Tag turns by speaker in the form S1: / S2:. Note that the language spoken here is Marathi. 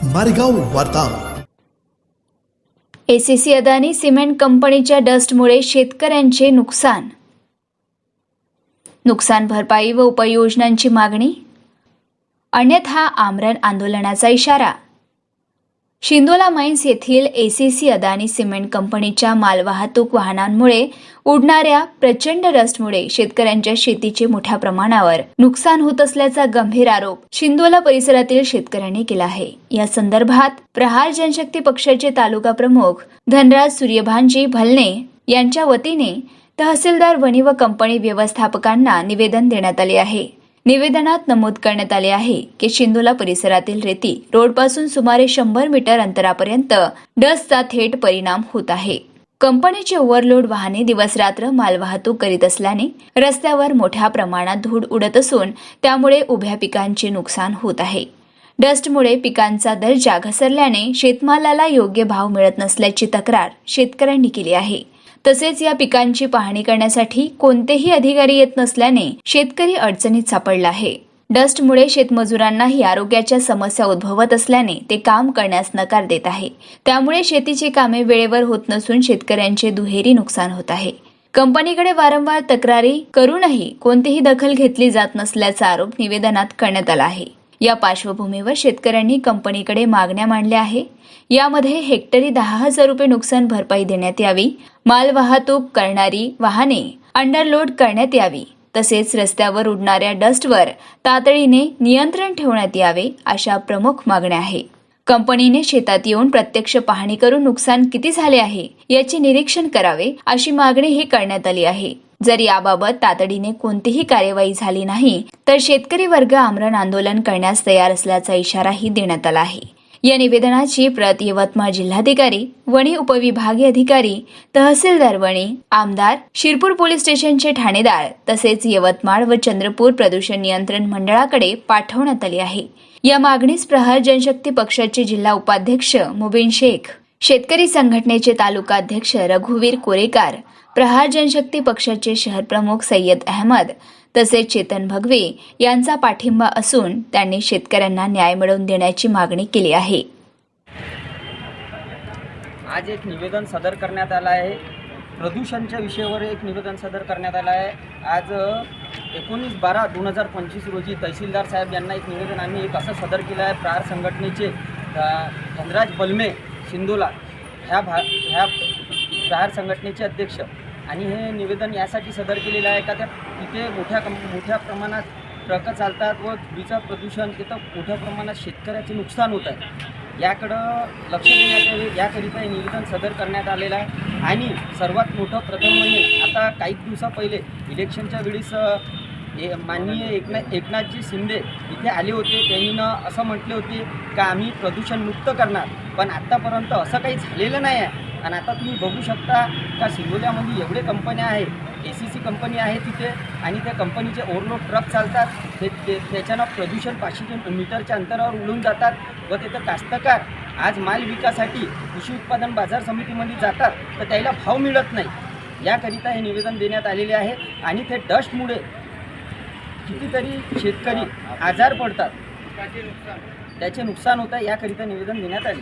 S1: मारेगाव वार्ता।
S2: एसीसी अदानी सिमेंट कंपनीच्या डस्टमुळे शेतकऱ्यांचे नुकसान भरपाई व उपाययोजनांची मागणी, अन्यथा आमरण आंदोलनाचा इशारा। शिंदोला माइन्स येथील एसीसी अदानी सिमेंट कंपनीच्या मालवाहतूक वाहनांमुळे उडणाऱ्या प्रचंड डस्टमुळे शेतकऱ्यांच्या शेतीचे मोठ्या प्रमाणावर नुकसान होत असल्याचा गंभीर आरोप शिंदोला परिसरातील शेतकऱ्यांनी केला आहे। या संदर्भात प्रहार जनशक्ती पक्षाचे तालुका प्रमुख धनराज सूर्यभानजी भलने यांच्या वतीने तहसीलदार वणी व कंपनी व्यवस्थापकांना निवेदन देण्यात आले आहे। निवेदनात नमूद करण्यात आले आहे की शिंदोला परिसरातील रेती रोडपासून सुमारे 100 मीटर अंतरापर्यंत डस्टचा थेट परिणाम होत आहे। कंपनीची ओव्हरलोड वाहने दिवसरात्र मालवाहतूक करीत असल्याने रस्त्यावर मोठ्या प्रमाणात धूळ उडत असून त्यामुळे उभ्या पिकांचे नुकसान होत आहे। डस्टमुळे पिकांचा दर्जा घसरल्याने शेतमालाला योग्य भाव मिळत नसल्याची तक्रार शेतकऱ्यांनी केली आहे। तसेच या पिकांची पाहणी करण्यासाठी कोणतेही अधिकारी येत नसल्याने शेतकरी अडचणीत सापडला आहे। डस्टमुळे शेतमजुरांनाही आरोग्याच्या समस्या उद्भवत असल्याने ते काम करण्यास नकार देत आहे। त्यामुळे शेतीची कामे वेळेवर होत नसून शेतकऱ्यांचे दुहेरी नुकसान होत आहे। कंपनीकडे वारंवार तक्रारी करूनही कोणतीही दखल घेतली जात नसल्याचा आरोप निवेदनात करण्यात आला आहे। या पार्श्वभूमीवर शेतकऱ्यांनी कंपनीकडे मागण्या मांडल्या आहे। यामध्ये हेक्टरी 10,000 रुपये नुकसान भरपाई देण्यात यावी, मालवाहतूक करणारी वाहने अंडरलोड करण्यात यावी, तसेच रस्त्यावर उडणाऱ्या डस्टवर तातडीने नियंत्रण ठेवण्यात यावे अशा प्रमुख मागण्या आहेत। कंपनीने शेतात येऊन प्रत्यक्ष पाहणी करून नुकसान किती झाले आहे याचे निरीक्षण करावे अशी मागणीही करण्यात आली आहे। जर याबाबत तातडीने कोणतीही कार्यवाही झाली नाही तर शेतकरी वर्ग आमरण आंदोलन करण्यास तयार असल्याचा इशाराही देण्यात आला आहे। या निवेदनाची प्रत यवतमाळ जिल्हाधिकारी, वणी उपविभागीय अधिकारी, तहसीलदार वणी, आमदार, शिरपूर पोलीस स्टेशनचे ठाणेदार तसेच यवतमाळ व चंद्रपूर प्रदूषण नियंत्रण मंडळाकडे पाठवण्यात आली आहे। या मागणीस प्रहार जनशक्ती पक्षाचे जिल्हा उपाध्यक्ष मुबीन शेख, शेतकरी संघटनेचे तालुका अध्यक्ष रघुवीर कोरेकार, प्रहार जनशक्ती पक्षाचे शहर प्रमुख सय्यद अहमद तसेच चेतन भगवे यांचा पाठिंबा असून त्यांनी शेतकऱ्यांना न्याय मिळवून देण्याची मागणी केली आहे।
S3: आज एक निवेदन सदर करण्यात आलं आहे। प्रदूषणच्या विषयावर एक निवेदन सदर करण्यात आलं आहे। आज 19/12/2025 रोजी तहसीलदार साहेब यांना एक निवेदन आम्ही एक असं सदर केलं आहे। प्रहार संघटनेचे धनराज बलमे शिंदोला ह्या प्रहार संघटनेचे अध्यक्ष आणि हे निवेदन यासाठी सदर केलेलं आहे का तिथे मोठ्या प्रमाणात ट्रक चालतात व धुळीचं प्रदूषण तिथं मोठ्या प्रमाणात शेतकऱ्याचे नुकसान होत आहे। याकडं लक्ष देण्यात यावे याकरिता हे निवेदन सदर करण्यात आलेलं आहे। आणि सर्वात मोठं प्रथम म्हणजे आता काही दिवसा पहिले इलेक्शनच्या वेळेस माननीय एकनाथजी शिंदे इथे आले होते। त्यांनी असं म्हटले होते का आम्ही प्रदूषण मुक्त करणार, पण आत्तापर्यंत असं काही झालेलं नाही आहे। आणि आता तुम्ही बघू शकता का शिंदोल्यामध्ये एवढे कंपन्या आहे, एसीसी कंपनी आहे तिथे, आणि त्या कंपनीचे ओव्हरलोड ट्रक चालतात त्याच्यानं प्रदूषण 500 मीटरच्या अंतरावर उडून जातात व तिथं कास्तकार आज माल विकासाठी कृषी उत्पादन बाजार समितीमध्ये जातात तर त्याला भाव मिळत नाही। याकरिता हे निवेदन देण्यात आलेले आहे। आणि ते डस्टमुळे कितीतरी शेतकरी आजार पडतात, त्याचे नुकसान होतं, याकरिता निवेदन देण्यात आले।